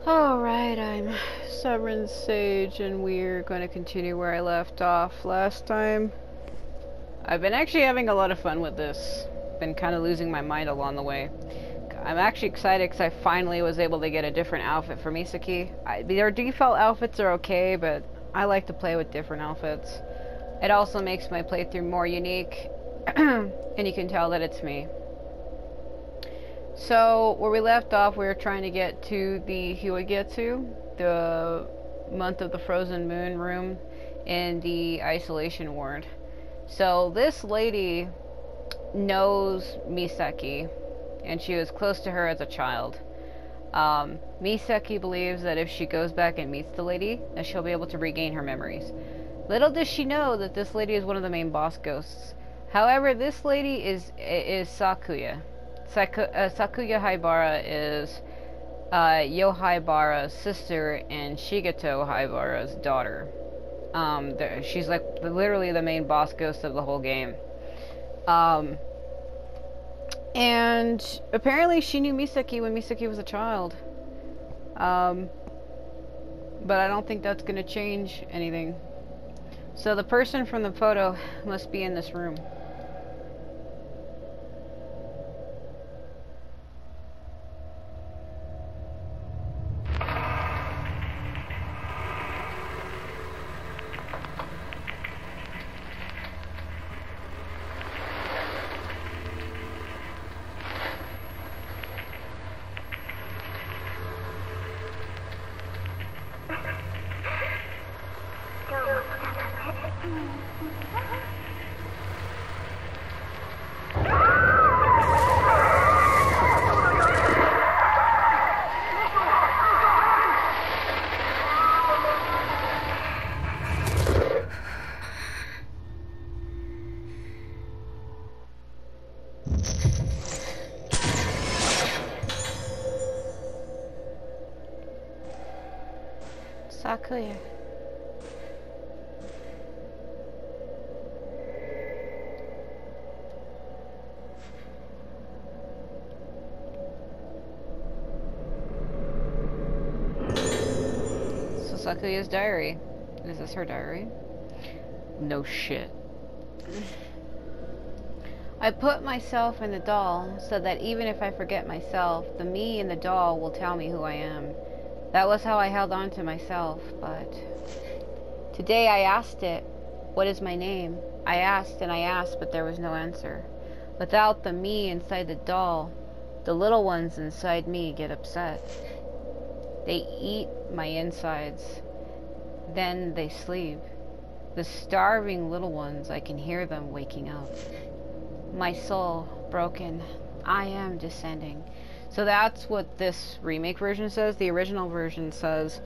Alright, I'm Sovereign Sage, and we're going to continue where I left off last time. I've been actually having a lot of fun with this. Been kind of losing my mind along the way. I'm actually excited because I finally was able to get a different outfit for Misaki. Their default outfits are okay, but I like to play with different outfits. It also makes my playthrough more unique, and you can tell that it's me. So, where we left off, we were trying to get to the Huagetsu, the Month of the Frozen Moon room in the isolation ward. So, this lady knows Misaki, and she was close to her as a child. Misaki believes that if she goes back and meets the lady, that she'll be able to regain her memories. Little does she know that this lady is one of the main boss ghosts. However, this lady is Sakuya. Sakuya Haibara is Yohai Bara's sister and Shigeto Haibara's daughter. She's like literally the main boss ghost of the whole game. And apparently she knew Misaki when Misaki was a child. But I don't think that's gonna change anything. So the person from the photo must be in this room. Sakuya. So Sakuya's diary. Is this her diary? No shit. I put myself in the doll so that even if I forget myself, the me in the doll will tell me who I am. That was how I held on to myself, but today I asked it, what is my name? I asked and I asked, but there was no answer. Without the me inside the doll, the little ones inside me get upset. They eat my insides. Then they sleep. The starving little ones, I can hear them waking up. My soul, broken. I am descending. So that's what this remake version says. The original version says,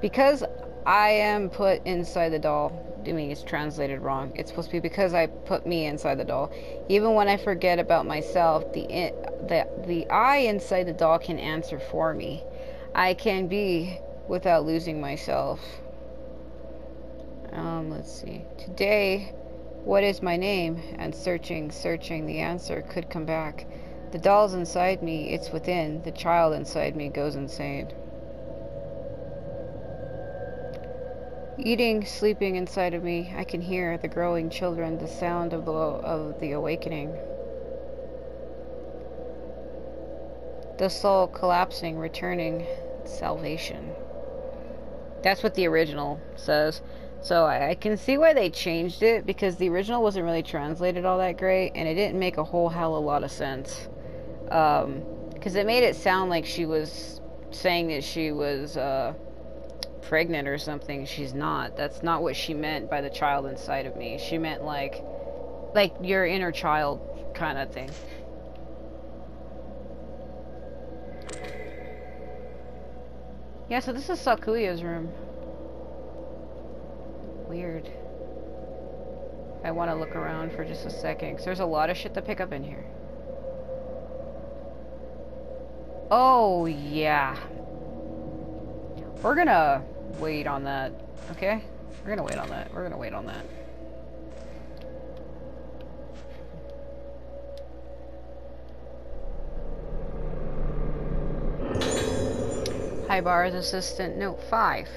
because I am put inside the doll, I mean, it's translated wrong. It's supposed to be because I put me inside the doll. Even when I forget about myself, the I inside the doll can answer for me. I can be without losing myself. Let's see. Today, what is my name? And searching, the answer could come back. The doll's inside me, it's within. The child inside me goes insane. Eating, sleeping inside of me, I can hear the growing children, the sound of the awakening. The soul collapsing, returning, salvation. That's what the original says. So I can see why they changed it, because the original wasn't really translated all that great, and it didn't make a whole hell of a lot of sense. Because it made it sound like she was saying that she was pregnant or something. She's not. That's not what she meant by the child inside of me. She meant like your inner child kind of thing. Yeah, so this is Sakuya's room. Weird. I want to look around for just a second, because there's a lot of shit to pick up in here. Oh, yeah. We're gonna wait on that, okay? We're gonna wait on that. We're gonna wait on that. Ibarra's assistant, note 5.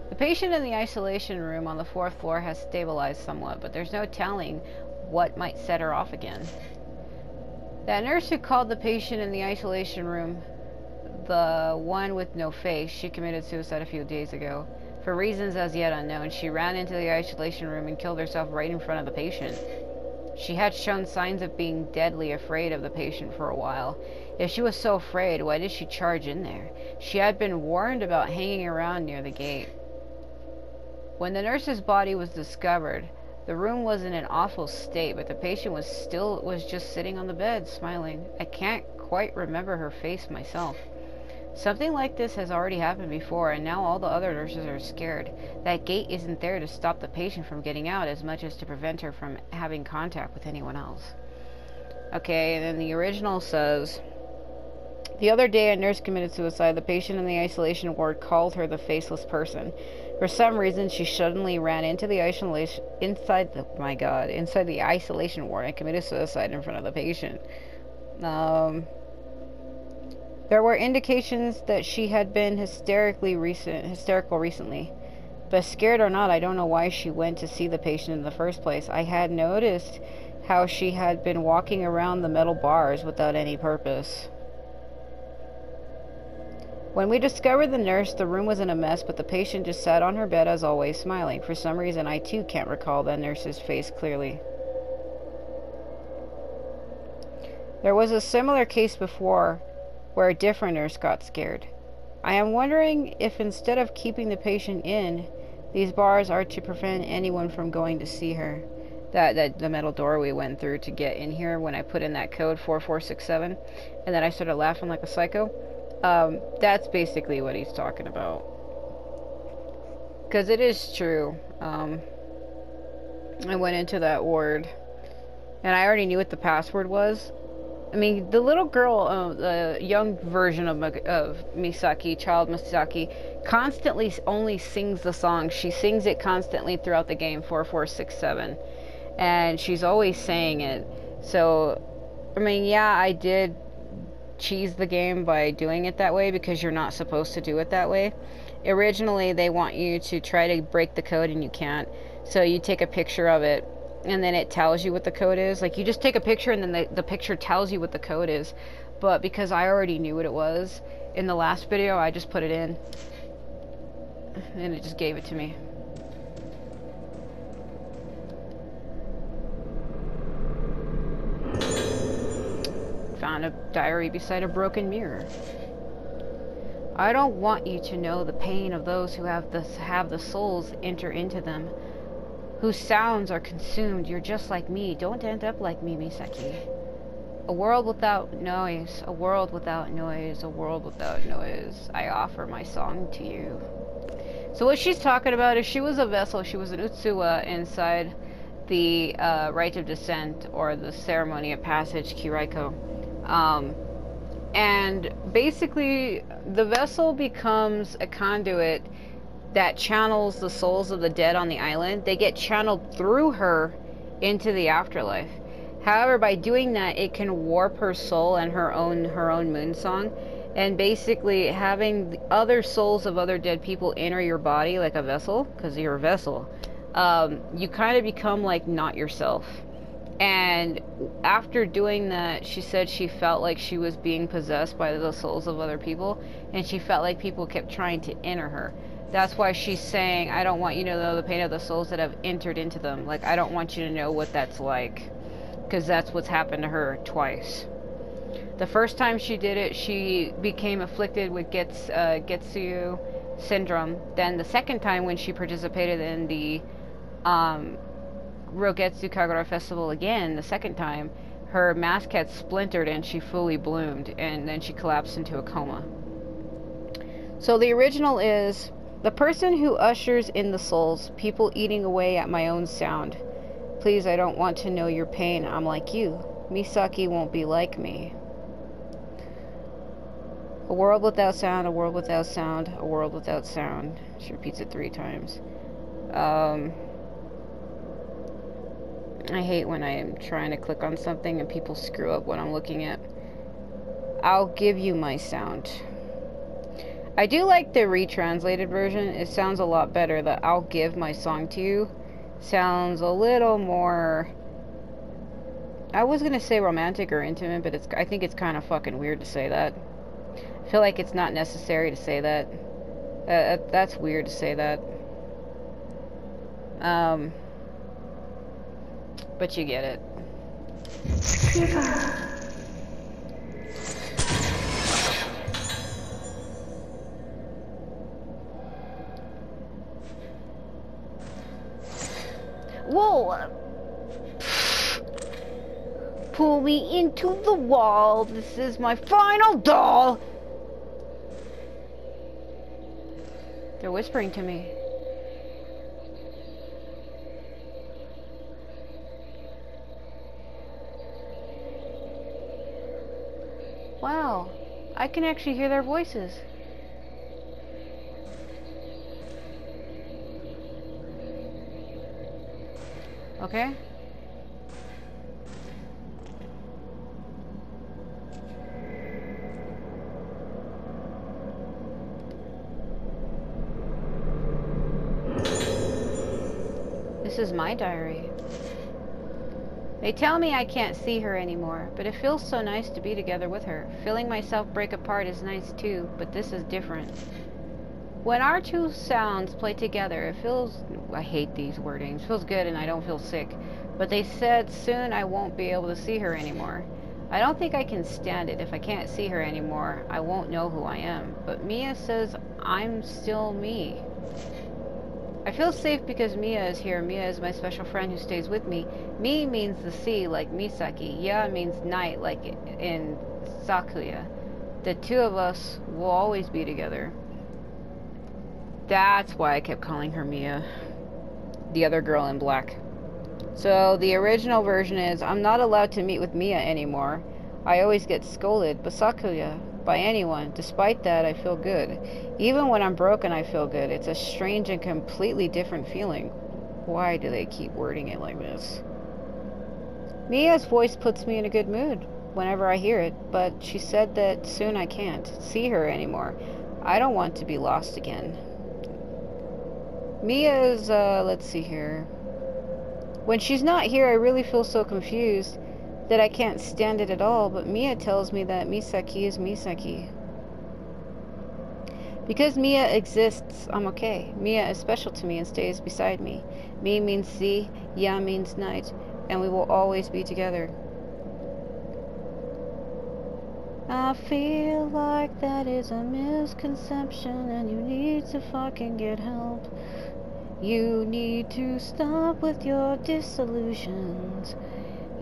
The patient in the isolation room on the 4th floor has stabilized somewhat, but there's no telling what might set her off again. That nurse who called the patient in the isolation room, the one with no face, she committed suicide a few days ago. For reasons as yet unknown, she ran into the isolation room and killed herself right in front of the patient. She had shown signs of being deadly afraid of the patient for a while. If she was so afraid, why did she charge in there? She had been warned about hanging around near the gate. When the nurse's body was discovered, the room was in an awful state, but the patient was just sitting on the bed, smiling. I can't quite remember her face myself. Something like this has already happened before, and now all the other nurses are scared. That gate isn't there to stop the patient from getting out as much as to prevent her from having contact with anyone else. Okay, and then the original says, the other day a nurse committed suicide. The patient in the isolation ward called her the faceless person. For some reason, she suddenly ran into the isolation inside the isolation ward and committed suicide in front of the patient. There were indications that she had been hysterical recently. But scared or not, I don't know why she went to see the patient in the first place. I had noticed how she had been walking around the metal bars without any purpose. When we discovered the nurse, the room was in a mess, but the patient just sat on her bed as always, smiling. For some reason, I too can't recall the nurse's face clearly. There was a similar case before where a different nurse got scared. I am wondering if instead of keeping the patient in, these bars are to prevent anyone from going to see her. That the metal door we went through to get in here when I put in that code 4467, and then I started laughing like a psycho. That's basically what he's talking about. Because it is true. I went into that ward, and I already knew what the password was. I mean, the little girl, the young version of Misaki, child Misaki, constantly only sings the song. She sings it constantly throughout the game, 4467. And she's always saying it. So, I mean, yeah, I did cheese the game by doing it that way because you're not supposed to do it that way. Originally, they want you to try to break the code and you can't. So you take a picture of it and then it tells you what the code is. Like, you just take a picture and then the picture tells you what the code is. But because I already knew what it was in the last video, I just put it in and it just gave it to me. Found a diary beside a broken mirror. I don't want you to know the pain of those who have the souls enter into them, whose sounds are consumed. You're just like me. Don't end up like me, Misaki. A world without noise, a world without noise, a world without noise. I offer my song to you. So what she's talking about is she was a vessel. She was an Utsuwa inside the Rite of Descent, or the Ceremony of Passage, Kiraiko. And basically the vessel becomes a conduit that channels the souls of the dead on the island. They get channeled through her into the afterlife. However, by doing that, it can warp her soul and her own moon song, and basically having the other souls of other dead people enter your body like a vessel, because you're a vessel. You kind of become like not yourself. And after doing that, she said she felt like she was being possessed by the souls of other people, and she felt like people kept trying to enter her. That's why she's saying, I don't want you to know the pain of the souls that have entered into them. Like, I don't want you to know what that's like, because that's what's happened to her twice. The first time she did it, she became afflicted with Getsuyu syndrome. Then the second time, when she participated in the Rogetsu Kagura Festival again, the second time, her mask had splintered and she fully bloomed, and then she collapsed into a coma. So the original is, the person who ushers in the souls, people eating away at my own sound. Please, I don't want to know your pain. I'm like you. Misaki won't be like me. A world without sound, a world without sound, a world without sound. She repeats it 3 times. I hate when I am trying to click on something and people screw up what I'm looking at. I'll give you my sound. I do like the retranslated version. It sounds a lot better. The "I'll give my song to you" sounds a little more... I was gonna say romantic or intimate, but I think it's kind of fucking weird to say that. I feel like it's not necessary to say that. That's weird to say that. But you get it. Whoa! Pull me into the wall. This is my final doll. They're whispering to me. Wow, I can actually hear their voices. Okay. This is my diary. They tell me I can't see her anymore, but it feels so nice to be together with her. Feeling myself break apart is nice too, but this is different. When our two sounds play together, it feels... I hate these wordings. It feels good and I don't feel sick. But they said soon I won't be able to see her anymore. I don't think I can stand it. If I can't see her anymore, I won't know who I am. But Mia says I'm still me. I feel safe because Mia is here. Mia is my special friend who stays with me. Mi means the sea, like Misaki. Ya means night, like in Sakuya. The two of us will always be together. That's why I kept calling her Mia. The other girl in black. So the original version is, I'm not allowed to meet with Mia anymore. I always get scolded, but Sakuya, by anyone. Despite that, I feel good. Even when I'm broken, I feel good. It's a strange and completely different feeling. Why do they keep wording it like this? Mia's voice puts me in a good mood whenever I hear it, but she said that soon I can't see her anymore. I don't want to be lost again. Mia's, let's see here. When she's not here, I really feel so confused that I can't stand it at all, but Mia tells me that Misaki is Misaki. Because Mia exists, I'm okay. Mia is special to me and stays beside me. Mi means sea, ya means night, and we will always be together. I feel like that is a misconception and you need to fucking get help. You need to stop with your disillusions.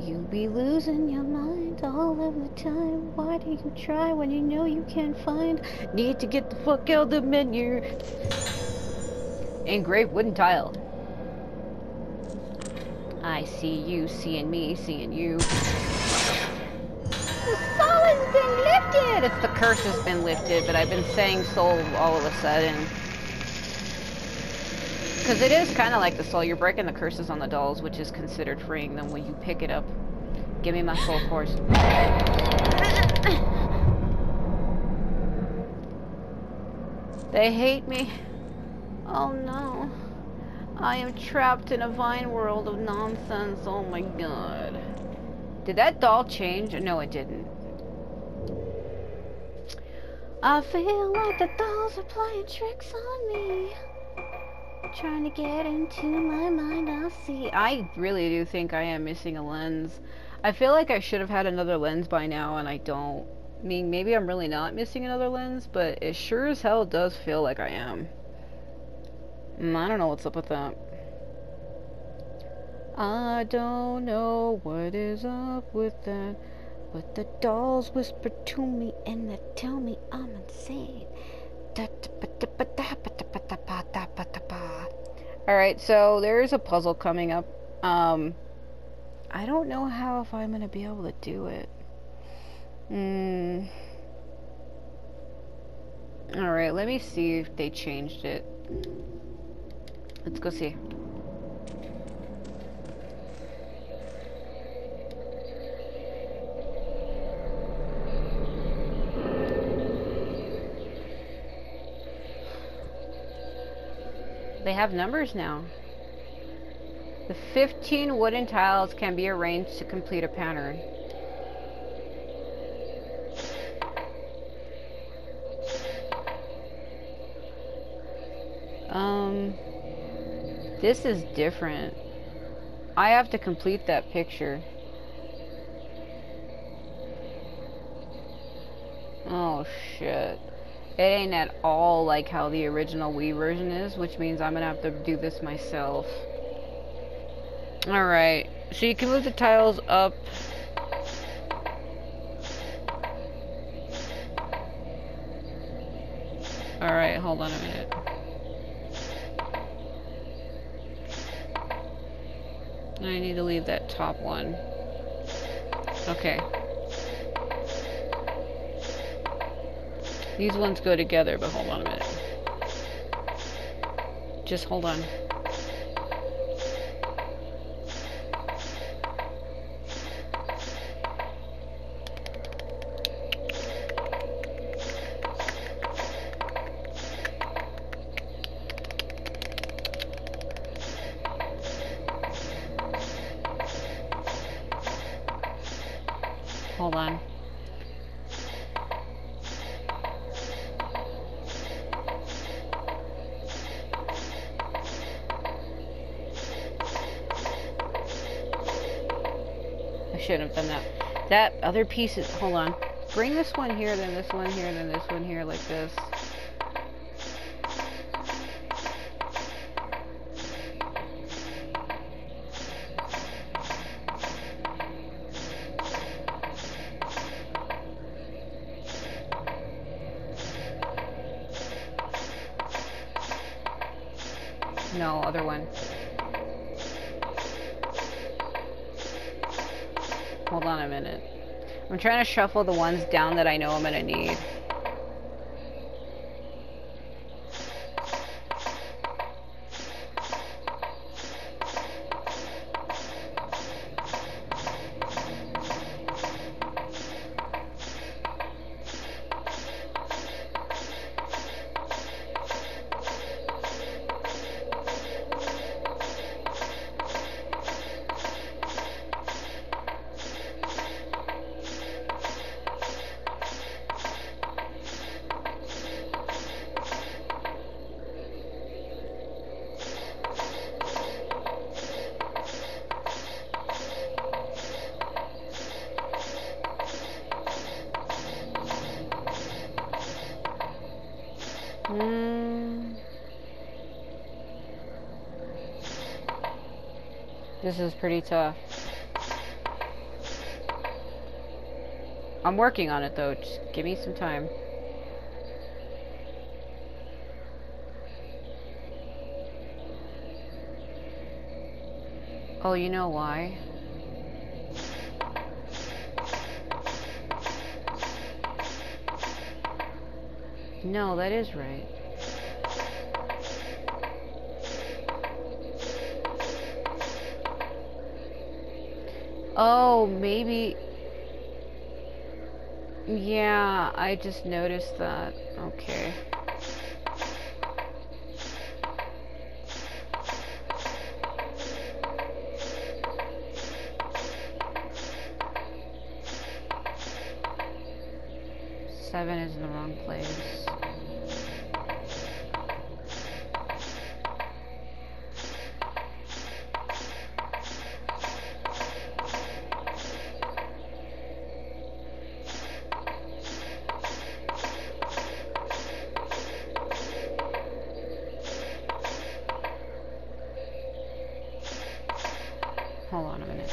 You be losing your mind all of the time. Why do you try when you know you can't find? Need to get the fuck out of the menu. Engraved wooden tile. I see you seeing me, seeing you. The soul has been lifted! It's the curse has been lifted, but I've been saying soul all of a sudden. Because it is kind of like the soul. You're breaking the curses on the dolls, which is considered freeing them when you pick it up. Give me my soul force. They hate me. Oh no. I am trapped in a vine world of nonsense. Oh my god. Did that doll change? No, it didn't. I feel like the dolls are playing tricks on me. Trying to get into my mind, I'll see. I really do think I am missing a lens. I feel like I should have had another lens by now, and I don't. I mean, maybe I'm really not missing another lens, but it sure as hell does feel like I am. I don't know what's up with that. I don't know what is up with that, but the dolls whisper to me and they tell me I'm insane. Alright, so there's a puzzle coming up. I don't know how if I'm gonna be able to do it. Alright, let me see if they changed it. Let's go see. They have numbers now. The 15 wooden tiles can be arranged to complete a pattern. This is different. I have to complete that picture. Oh shit. It ain't at all like how the original Wii version is, which means I'm gonna have to do this myself. Alright, so you can move the tiles up. Alright, hold on a minute. I need to leave that top one. Okay. These ones go together, but hold on a minute. Just hold on. Hold on. I shouldn't have done that. That other piece is, hold on. Bring this one here, then this one here, then this one here, like this. No, other one. Hold on a minute. I'm trying to shuffle the ones down that I know I'm gonna need. This is pretty tough. I'm working on it though, just give me some time. Oh, you know why? No, that is right. Oh, maybe... Yeah, I just noticed that. Okay. Seven is in the wrong place. Hold on a minute.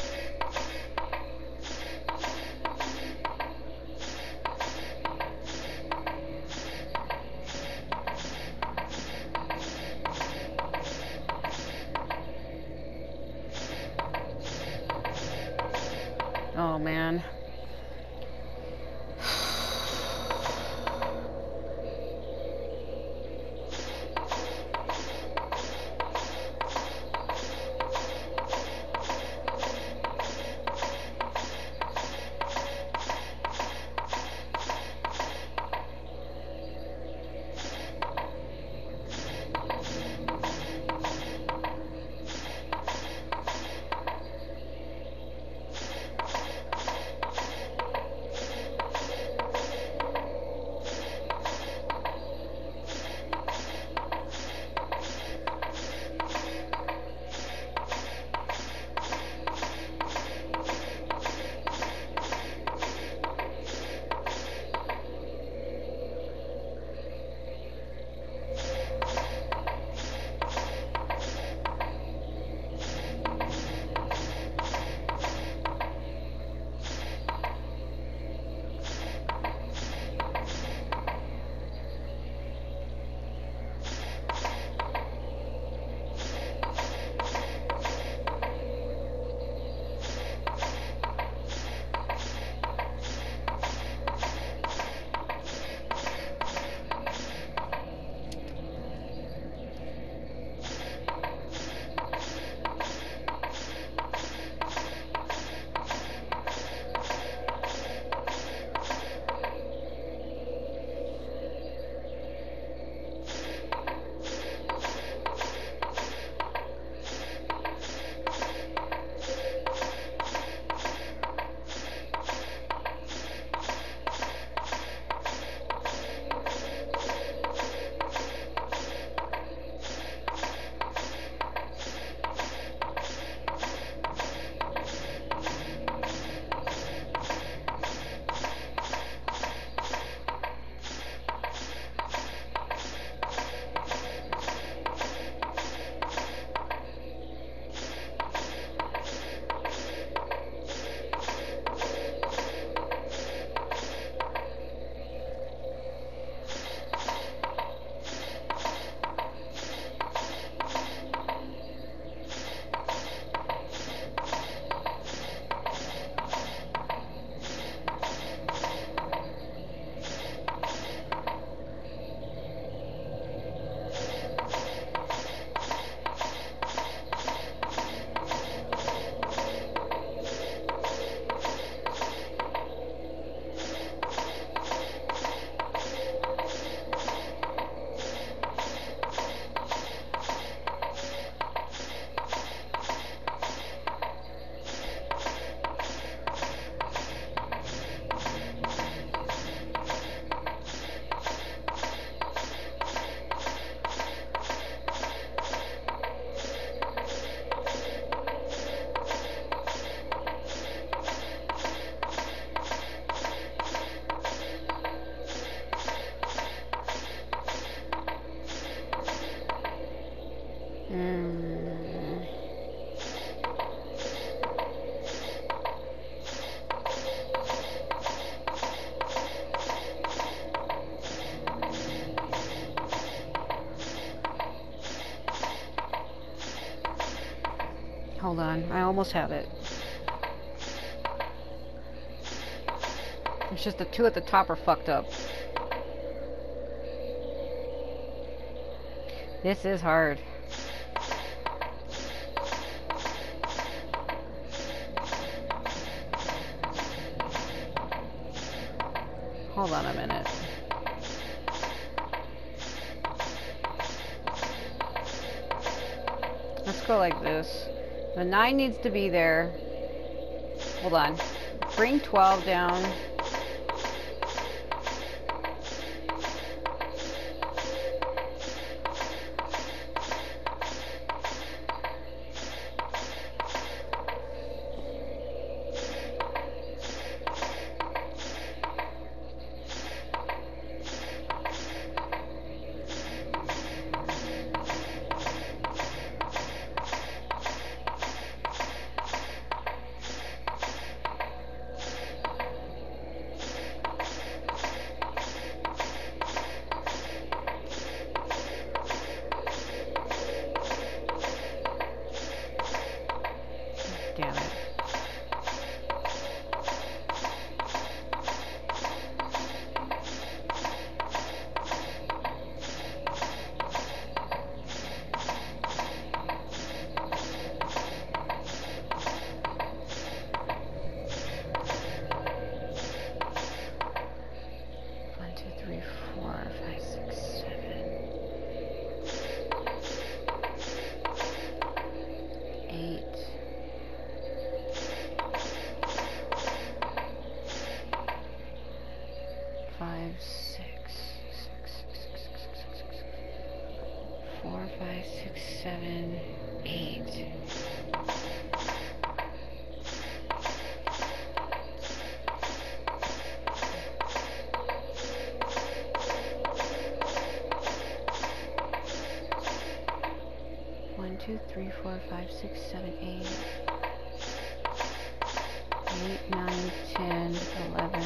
Mm. Hold on, I almost have it. It's just the two at the top are fucked up. This is hard. Hold on a minute. Let's go like this. The 9 needs to be there. Hold on. Bring 12 down. Damn it. One, two, three, 4, 5, 6, 7, 8. 5, 6, 4, 5, 6, 7, 8. One, two, three, 4, 5, 6, 7, 8. 8, 9, 10, 11.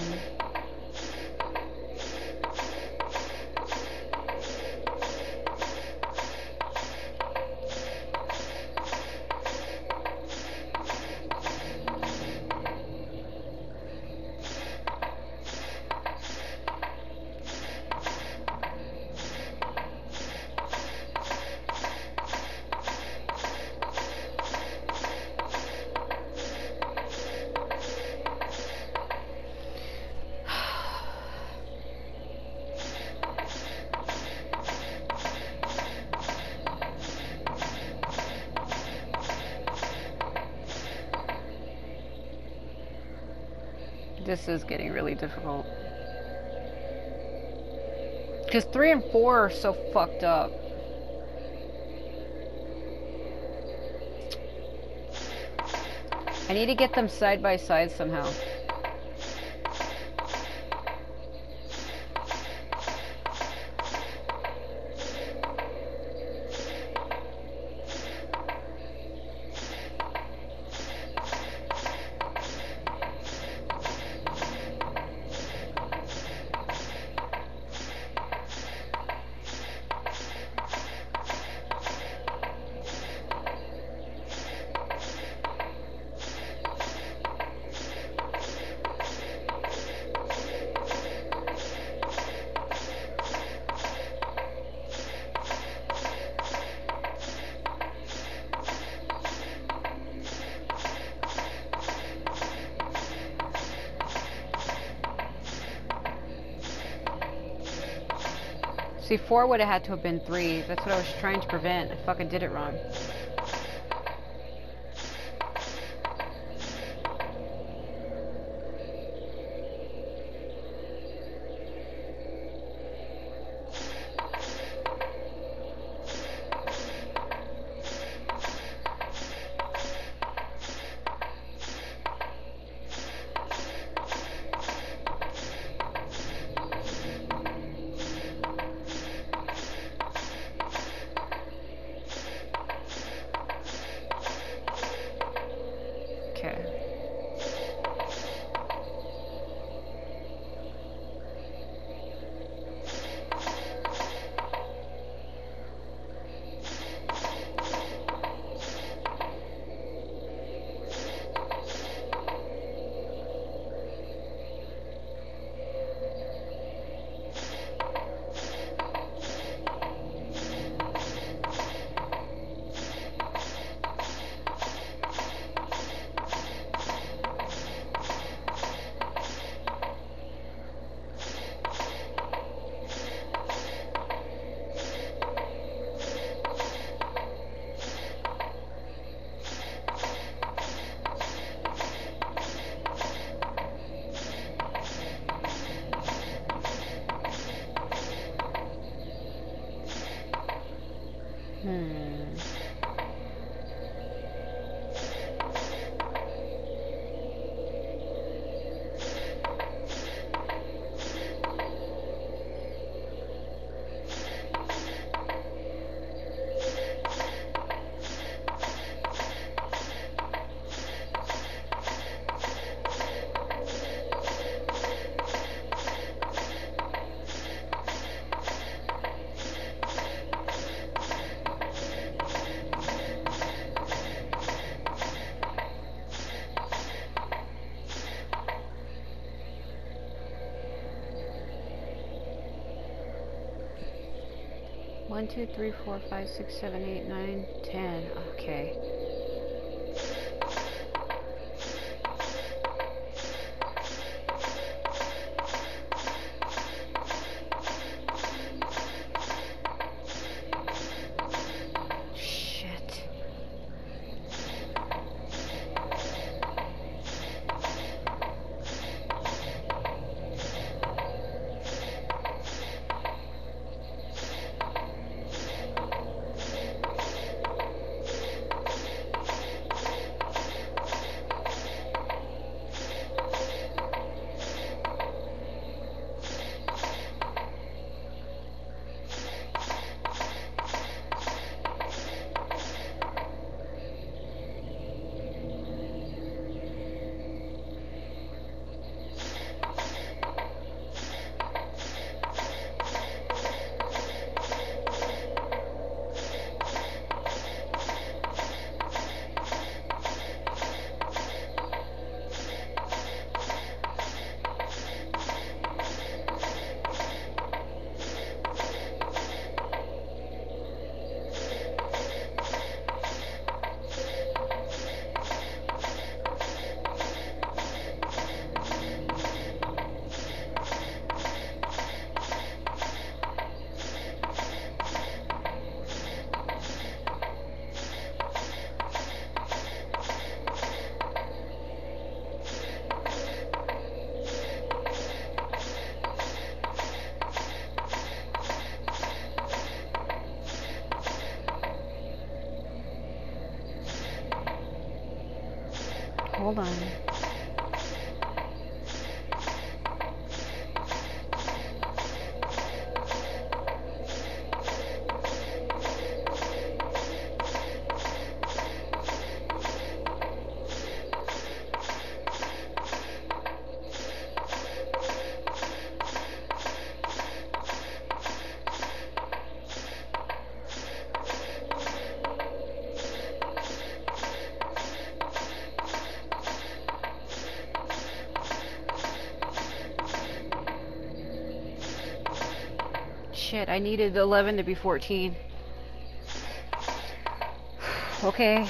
This is getting really difficult. Because 3 and 4 are so fucked up. I need to get them side by side somehow. See, 4 would have had to have been 3. That's what I was trying to prevent. I fucking did it wrong. Hmm. One, two, three, four, five, six, seven, eight, nine, 10. Okay. Shit. Hold on. Shit, I needed 11 to be 14. Okay.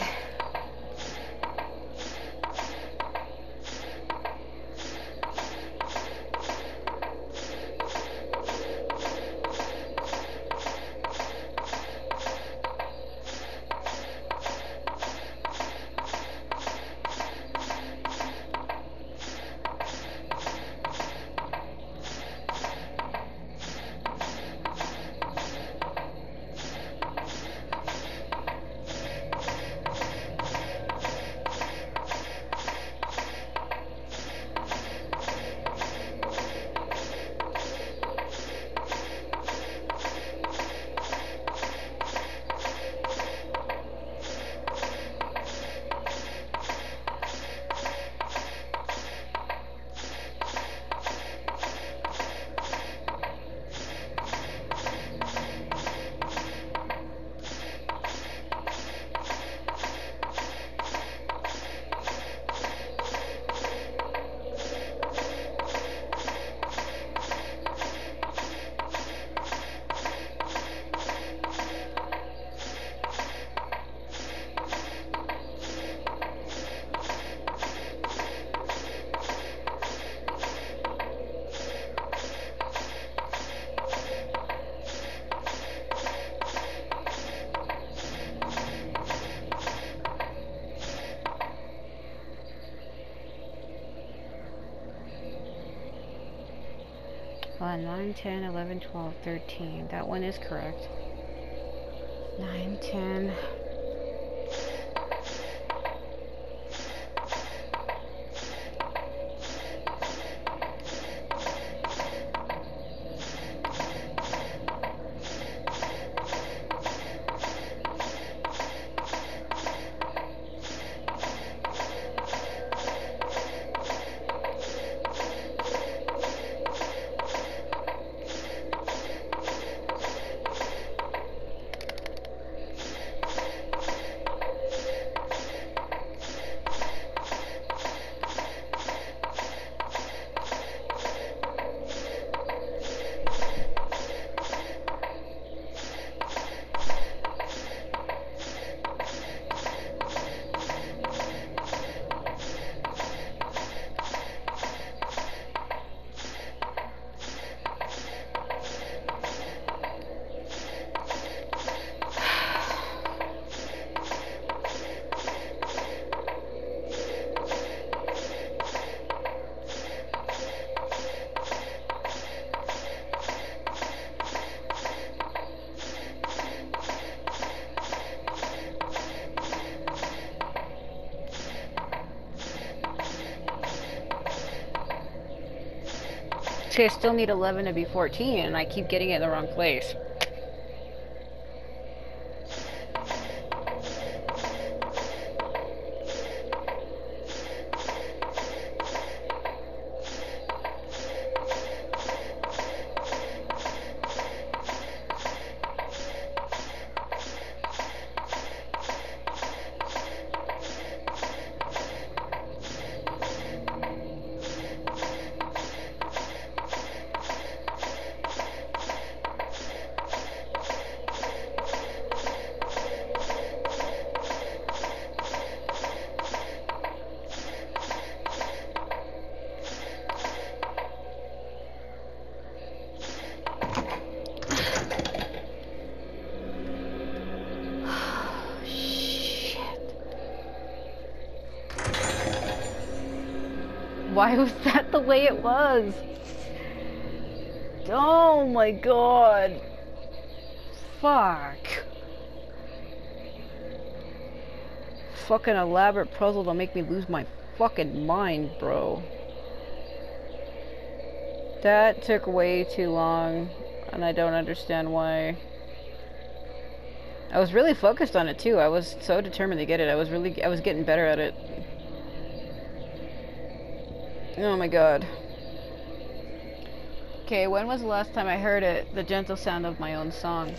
Hold on, 9, 10, 11, 12, 13. That one is correct. 9, 10. See, I still need 11 to be 14, and I keep getting it in the wrong place. Why was that the way it was? Oh my god. Fuck. Fucking elaborate puzzle to make me lose my fucking mind, bro. That took way too long, and I don't understand why. I was really focused on it too. I was so determined to get it. I was getting better at it. Oh my god. Okay, when was the last time I heard it? The gentle sound of my own song.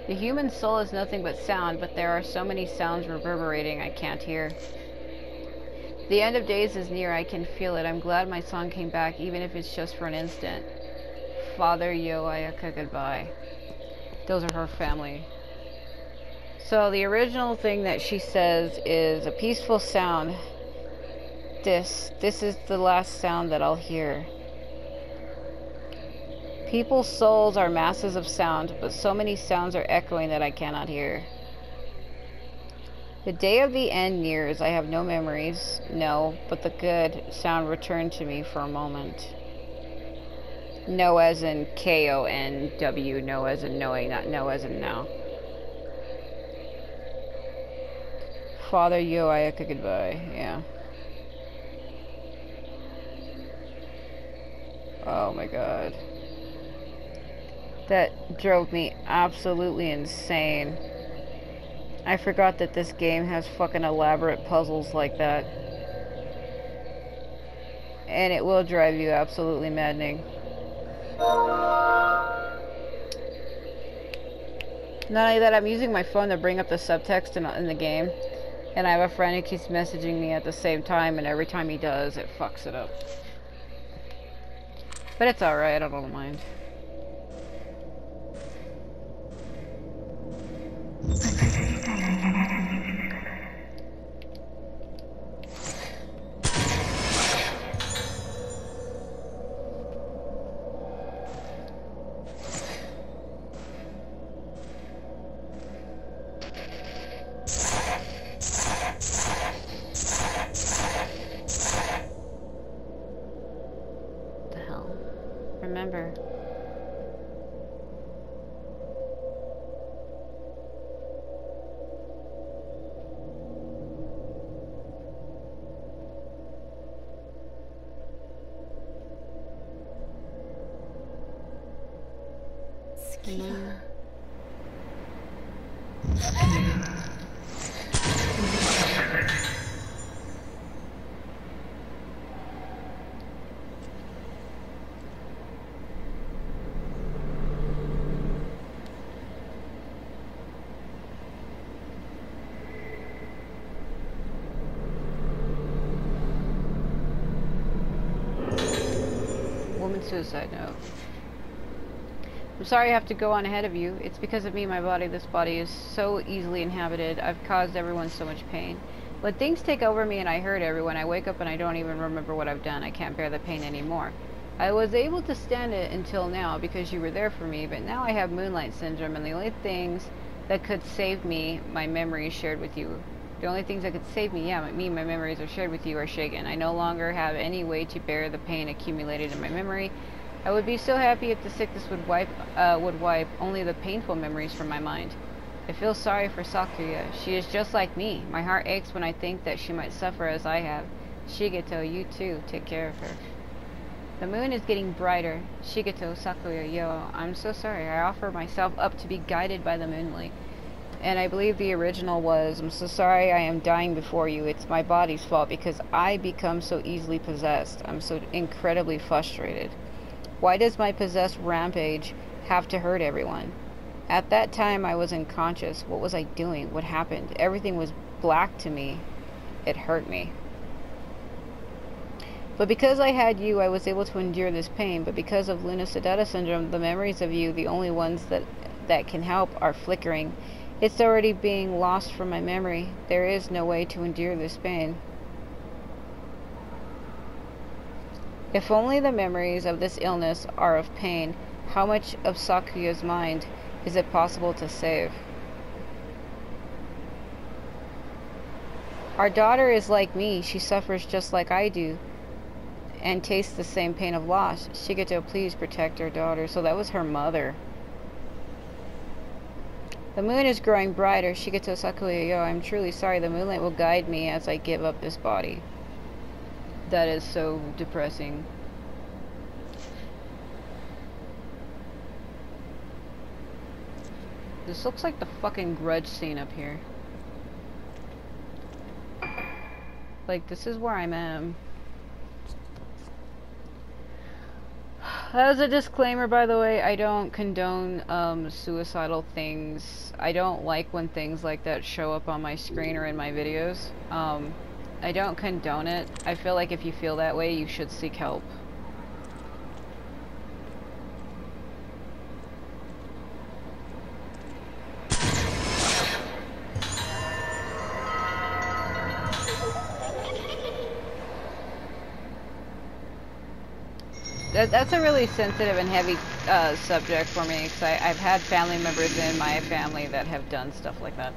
The human soul is nothing but sound, but there are so many sounds reverberating I can't hear. The end of days is near, I can feel it. I'm glad my song came back, even if it's just for an instant. Father Yo Ayaka, goodbye. Those are her family. So the original thing that she says is a peaceful sound. This is the last sound that I'll hear. People's souls are masses of sound, but so many sounds are echoing that I cannot hear. The day of the end nears. I have no memories, no, but the good sound returned to me for a moment. No as in K-O-N-W, no as in knowing, not no as in now. Father Yo Ayaka, goodbye, yeah. Oh my god. That drove me absolutely insane. I forgot that this game has fucking elaborate puzzles like that. And it will drive you absolutely maddening. Not only that, I'm using my phone to bring up the subtext in the game. And I have a friend who keeps messaging me at the same time, and every time he does, it fucks it up. But it's alright, I don't mind. Remember. No. Woman's suicide note. I'm sorry I have to go on ahead of you. It's because of me, my body. This body is so easily inhabited. I've caused everyone so much pain. When things take over me and I hurt everyone, I wake up and I don't even remember what I've done. I can't bear the pain anymore. I was able to stand it until now because you were there for me, but now I have moonlight syndrome, and the only things that could save me, my memories shared with you. The only things that could save me, my memories are shared with you, are shaken. I no longer have any way to bear the pain accumulated in my memory. I would be so happy if the sickness would wipe only the painful memories from my mind. I feel sorry for Sakuya. She is just like me. My heart aches when I think that she might suffer as I have. Shigeto, you too. Take care of her. The moon is getting brighter. Shigeto, Sakuya, yo, I'm so sorry. I offer myself up to be guided by the moonlight. And I believe the original was, I'm so sorry I am dying before you. It's my body's fault because I become so easily possessed. I'm so incredibly frustrated. Why does my possessed rampage have to hurt everyone? At that time I was unconscious. What was I doing? What happened? Everything was black to me. It hurt me. But because I had you, I was able to endure this pain. But because of Luna-Sedata syndrome, the memories of you, the only ones that can help, are flickering. It's already being lost from my memory. There is no way to endure this pain. If only the memories of this illness are of pain, how much of Sakuya's mind is it possible to save? Our daughter is like me. She suffers just like I do and tastes the same pain of loss. Shigeto, please protect our daughter. So that was her mother. The moon is growing brighter. Shigeto, Sakuya, yo, I'm truly sorry. The moonlight will guide me as I give up this body. That is so depressing. This looks like the fucking Grudge scene up here. Like, this is where I'm at. As a disclaimer, by the way, I don't condone suicidal things. I don't like when things like that show up on my screen or in my videos. I don't condone it. I feel like if you feel that way, you should seek help. That's a really sensitive and heavy subject for me, because I've had family members in my family that have done stuff like that.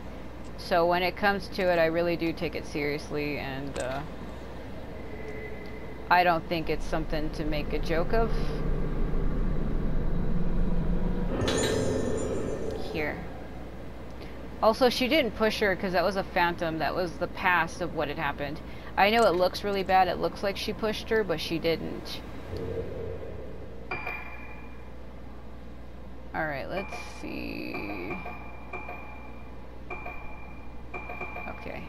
So when it comes to it, I really do take it seriously, and I don't think it's something to make a joke of. Here. Also, she didn't push her because that was a phantom. That was the past of what had happened. I know it looks really bad. It looks like she pushed her, but she didn't. Alright, let's see. Okay.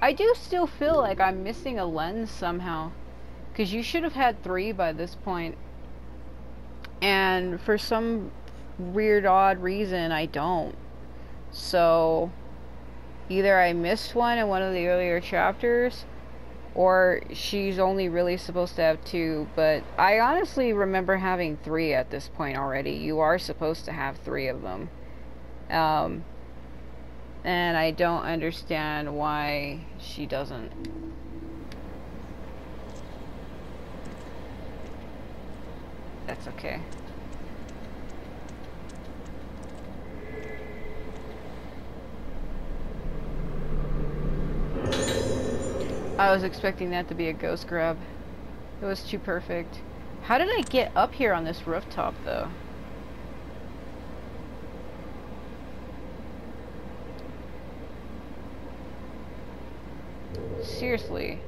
I do still feel like I'm missing a lens somehow. Because you should have had 3 by this point. And for some weird, odd reason, I don't. So, either I missed one in one of the earlier chapters, or she's only really supposed to have 2, but I honestly remember having 3 at this point already. You are supposed to have 3 of them. And I don't understand why she doesn't. That's okay. I was expecting that to be a ghost grab. It was too perfect. How did I get up here on this rooftop, though? Seriously.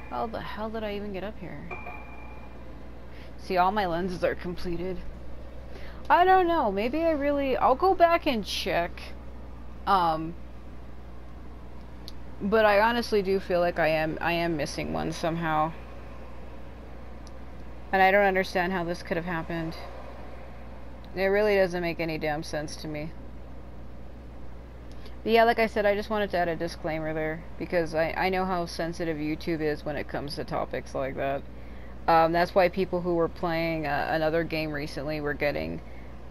How the hell did I even get up here? See, all my lenses are completed. I don't know. Maybe I'll go back and check. Um, but I honestly do feel like I am missing one somehow. And I don't understand how this could have happened. It really doesn't make any damn sense to me. But yeah, like I said, I just wanted to add a disclaimer there, because I know how sensitive YouTube is when it comes to topics like that. That's why people who were playing another game recently were getting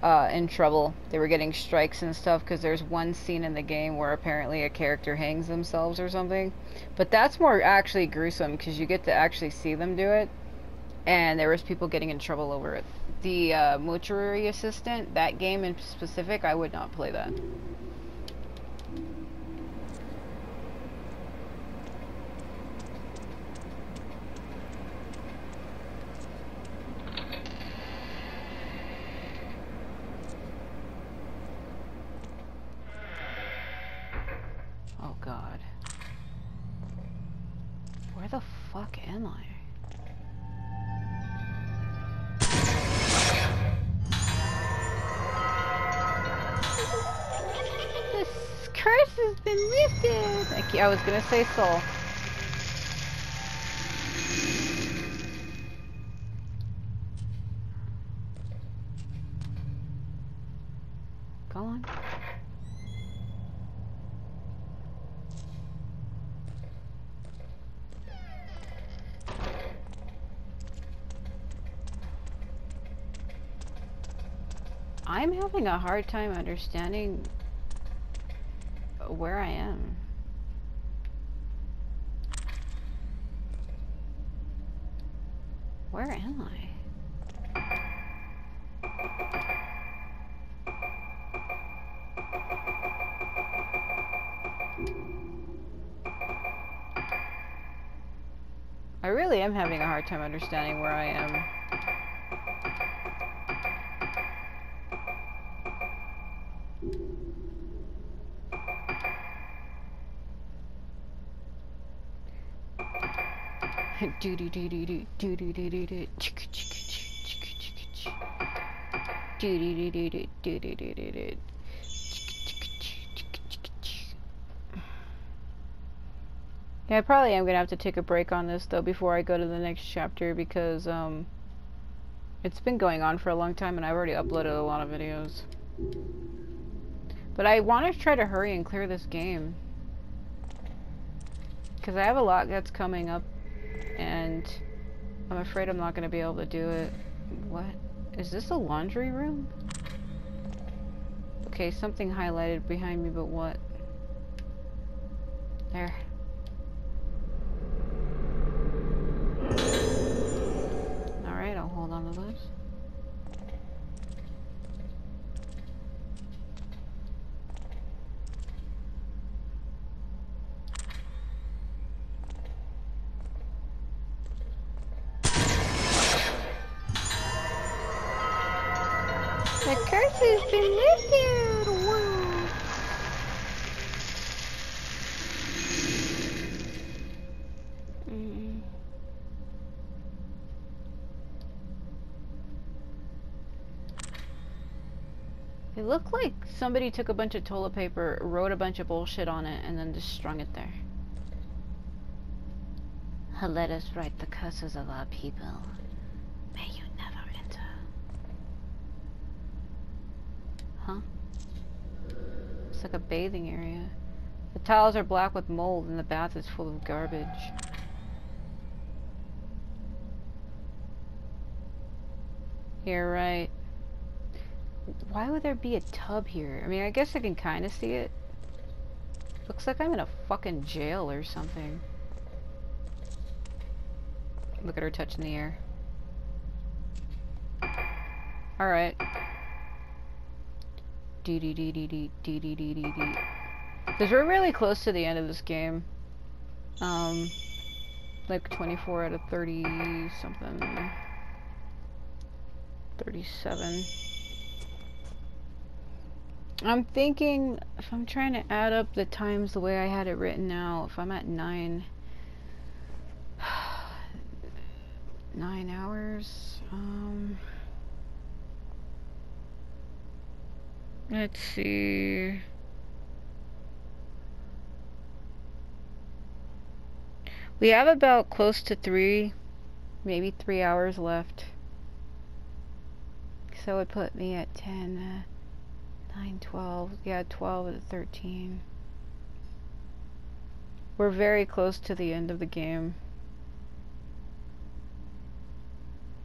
in trouble. They were getting strikes and stuff because there's one scene in the game where apparently a character hangs themselves or something. But that's more actually gruesome because you get to actually see them do it. And there was people getting in trouble over it. The mortuary assistant, that game in specific, I would not play that. Oh god. Where the fuck am I? This curse has been lifted! I was gonna say soul. Go on. I'm having a hard time understanding where I am. Where am I? I really am having a hard time understanding where I am. Do do do do do do do do do do. Do do do do do do do do do do. Yeah, I probably am gonna have to take a break on this though before I go to the next chapter because it's been going on for a long time and I've already uploaded a lot of videos. But I want to try to hurry and clear this game because I have a lot that's coming up and I'm afraid I'm not gonna be able to do it. What? Is this a laundry room? Okay, something highlighted behind me, but what? There. Alright, I'll hold on to those. The curse has been lifted! Wow. It looked like somebody took a bunch of toilet paper, wrote a bunch of bullshit on it, and then just strung it there. Let us write the curses of our people. May you never enter. Huh? It's like a bathing area. The tiles are black with mold and the bath is full of garbage. You're right. Why would there be a tub here? I mean, I guess I can kind of see it. Looks like I'm in a fucking jail or something. Look at her touching the air. Alright. Dee dee dee dee dee dee dee dee dee dee. Because we're really close to the end of this game. Like 24 out of 30 something. 37. I'm thinking, if I'm trying to add up the times the way I had it written now, if I'm at 9 hours, Let's see. We have about close to 3, maybe 3 hours left. So it put me at 10, 9, 12. Yeah, 12 to 13. We're very close to the end of the game.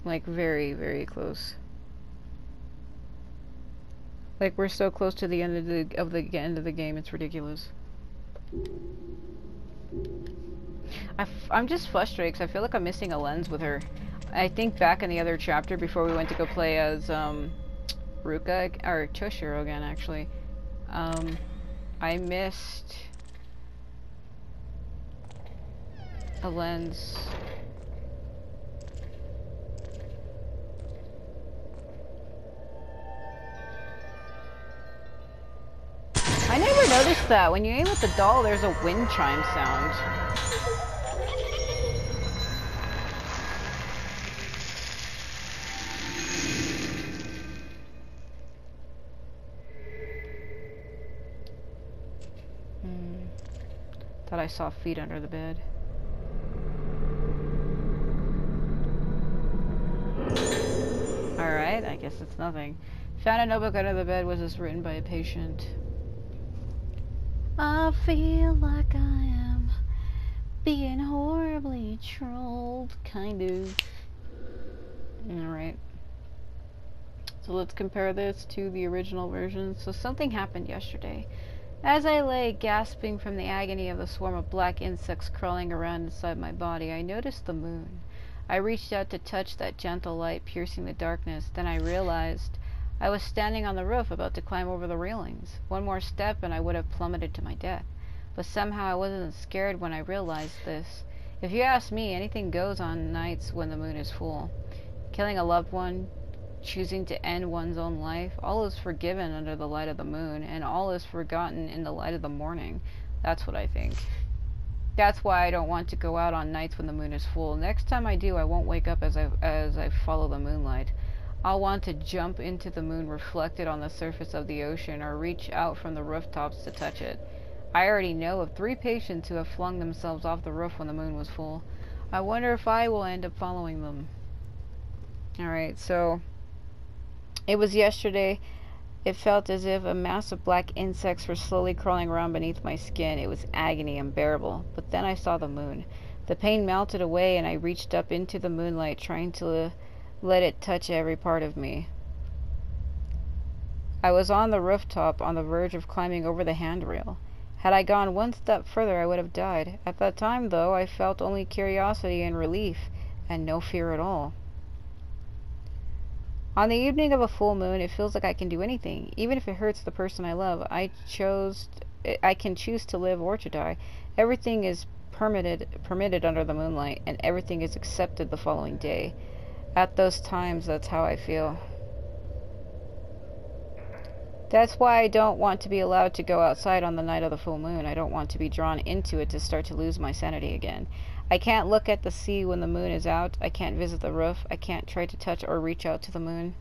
Like, very, very close. Like, we're so close to the end of the end of the game, it's ridiculous. I'm just frustrated because I feel like I'm missing a lens with her. I think back in the other chapter before we went to go play as Ruka or Toshiro again, actually. I missed a lens. I never noticed that. When you aim with the doll, there's a wind chime sound. Thought I saw feet under the bed. Alright, I guess it's nothing. Found a notebook under the bed. Was this written by a patient? I feel like I am being horribly trolled, kind of. Alright. So let's compare this to the original version. So something happened yesterday. As I lay gasping from the agony of the swarm of black insects crawling around inside my body, I noticed the moon. I reached out to touch that gentle light piercing the darkness. Then I realized I was standing on the roof about to climb over the railings. One more step and I would have plummeted to my death. But somehow I wasn't scared when I realized this. If you ask me, anything goes on nights when the moon is full. Killing a loved one, choosing to end one's own life, all is forgiven under the light of the moon, and all is forgotten in the light of the morning. That's what I think. That's why I don't want to go out on nights when the moon is full. Next time I do, I won't wake up as I follow the moonlight. I'll want to jump into the moon reflected on the surface of the ocean, or reach out from the rooftops to touch it. I already know of 3 patients who have flung themselves off the roof when the moon was full. I wonder if I will end up following them. Alright, so it was yesterday. It felt as if a mass of black insects were slowly crawling around beneath my skin. It was agony unbearable. But then I saw the moon. The pain melted away and I reached up into the moonlight, trying to let it touch every part of me. I was on the rooftop, on the verge of climbing over the handrail. Had I gone one step further, I would have died. At that time, though, I felt only curiosity and relief, and no fear at all. On the evening of a full moon, it feels like I can do anything, even if it hurts the person I love. I can choose to live or to die. Everything is permitted under the moonlight, and everything is accepted the following day. At those times, that's how I feel. That's why I don't want to be allowed to go outside on the night of the full moon. I don't want to be drawn into it to start to lose my sanity again. I can't look at the sea when the moon is out. I can't visit the roof. I can't try to touch or reach out to the moon.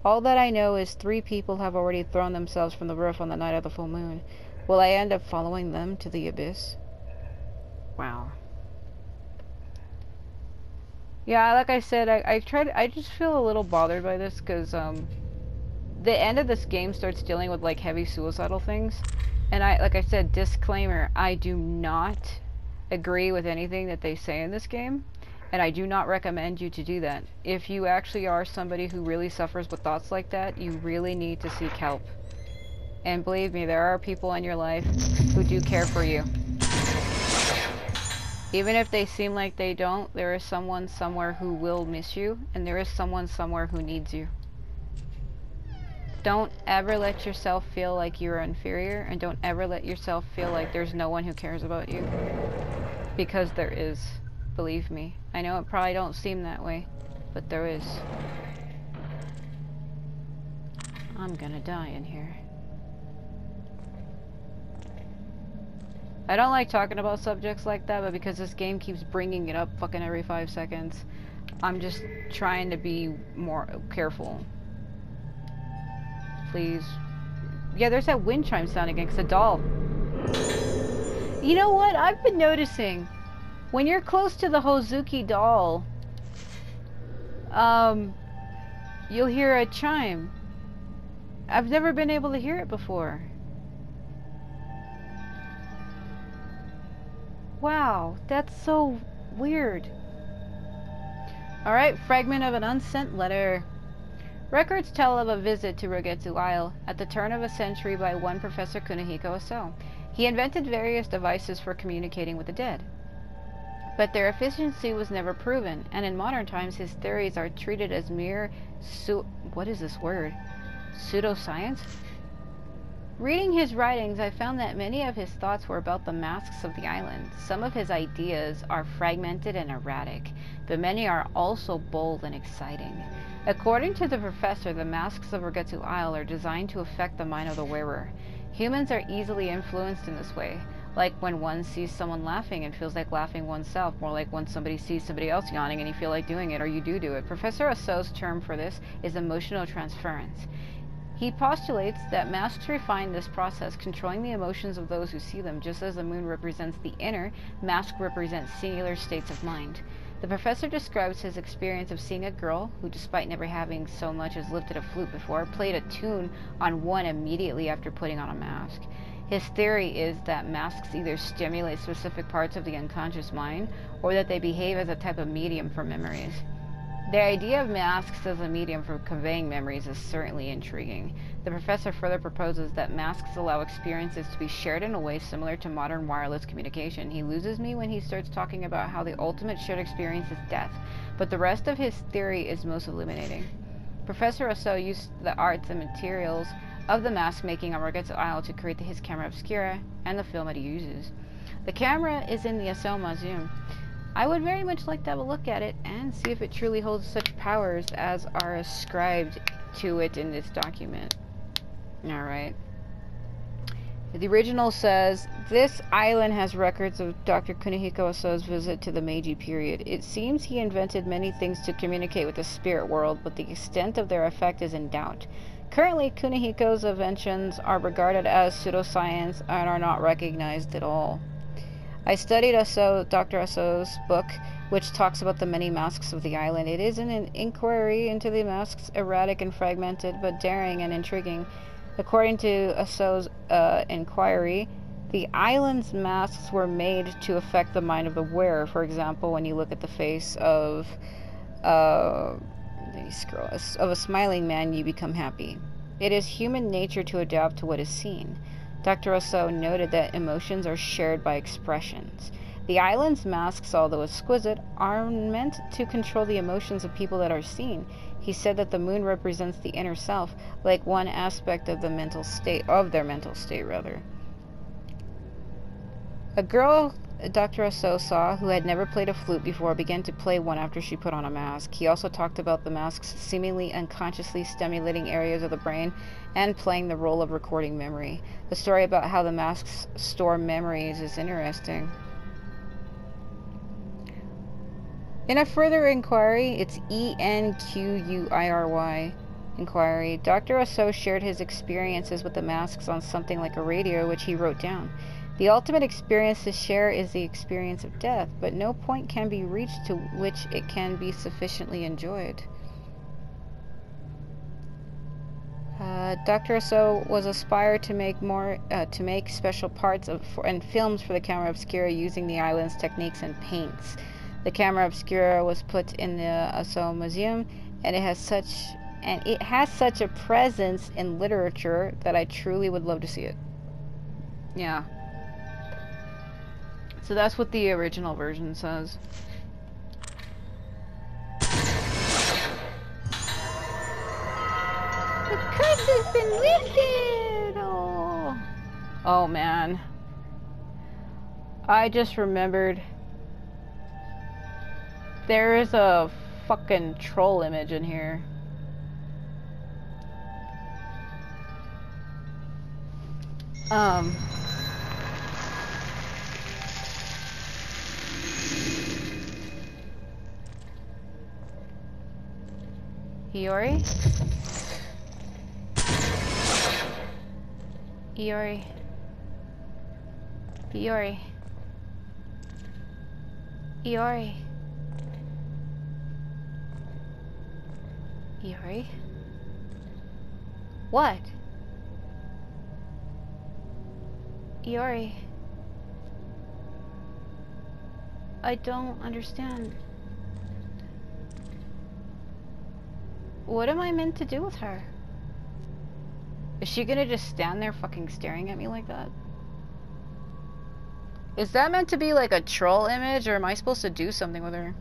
All that I know is 3 people have already thrown themselves from the roof on the night of the full moon. Will I end up following them to the abyss? Wow. Yeah, like I said, I just feel a little bothered by this because the end of this game starts dealing with like heavy suicidal things. And like I said, disclaimer, I do not agree with anything that they say in this game, and I do not recommend you to do that. If you actually are somebody who really suffers with thoughts like that, you really need to seek help. And believe me, there are people in your life who do care for you. Even if they seem like they don't, there is someone somewhere who will miss you, and there is someone somewhere who needs you. Don't ever let yourself feel like you're inferior, and don't ever let yourself feel like there's no one who cares about you. Because there is. Believe me. I know it probably don't seem that way, but there is. I'm gonna die in here. I don't like talking about subjects like that, but because this game keeps bringing it up fucking every 5 seconds, I'm just trying to be more careful. Please. Yeah, there's that wind chime sound again, because the doll. You know what? I've been noticing. When you're close to the Hozuki doll, you'll hear a chime. I've never been able to hear it before. Wow, that's so weird. Alright, fragment of an unsent letter. Records tell of a visit to Rogetsu Isle at the turn of a century by one Professor Kunihiko Aso. He invented various devices for communicating with the dead, but their efficiency was never proven, and in modern times his theories are treated as mere what is this word? Pseudoscience? Reading his writings, I found that many of his thoughts were about the masks of the island. Some of his ideas are fragmented and erratic, but many are also bold and exciting. According to the professor, the masks of Rogetsu Isle are designed to affect the mind of the wearer. Humans are easily influenced in this way, like when one sees someone laughing and feels like laughing oneself, more like when somebody sees somebody else yawning and you feel like doing it, or you do it. Professor Aso's term for this is emotional transference. He postulates that masks refine this process, controlling the emotions of those who see them. Just as the moon represents the inner, masks represent singular states of mind. The professor describes his experience of seeing a girl who, despite never having so much as lifted a flute before, played a tune on one immediately after putting on a mask. His theory is that masks either stimulate specific parts of the unconscious mind, or that they behave as a type of medium for memories. The idea of masks as a medium for conveying memories is certainly intriguing. The professor further proposes that masks allow experiences to be shared in a way similar to modern wireless communication. He loses me when he starts talking about how the ultimate shared experience is death, but the rest of his theory is most illuminating. Professor Aso used the arts and materials of the mask making on Rogetsu Isle to create his camera obscura and the film that he uses. The camera is in the Aso Museum. I would very much like to have a look at it and see if it truly holds such powers as are ascribed to it in this document. Alright. The original says, this island has records of Dr. Kunihiko Aso's visit to the Meiji period. It seems he invented many things to communicate with the spirit world, but the extent of their effect is in doubt. Currently, Kunihiko's inventions are regarded as pseudoscience and are not recognized at all. I studied Dr. Aso's book, which talks about the many masks of the island. It is an inquiry into the masks, erratic and fragmented, but daring and intriguing. According to Aso's inquiry, the island's masks were made to affect the mind of the wearer. For example, when you look at the face of a smiling man, you become happy. It is human nature to adapt to what is seen. Dr. Aso noted that emotions are shared by expressions. The island's masks, although exquisite, are meant to control the emotions of people that are seen. He said that the moon represents the inner self, like one aspect of their mental state. A girl Dr. Aso saw, who had never played a flute before, began to play one after she put on a mask. He also talked about the masks seemingly unconsciously stimulating areas of the brain and playing the role of recording memory. The story about how the masks store memories is interesting. In a further inquiry, it's ENQUIRY inquiry, Dr. Aso shared his experiences with the masks on something like a radio, which he wrote down. The ultimate experience to share is the experience of death, but no point can be reached to which it can be sufficiently enjoyed. Dr. Aso was aspired to make special parts and films for the camera obscura using the island's techniques and paints. The camera obscura was put in the Aso Museum, and it has such a presence in literature that I truly would love to see it. Yeah. So that's what the original version says. The curse has been lifted! Oh man. I just remembered there is a fucking troll image in here. Iori? Iori. Iori. Iori. Iori? What? Iori. I don't understand. What am I meant to do with her? Is she gonna just stand there fucking staring at me like that? Is that meant to be like a troll image, or am I supposed to do something with her?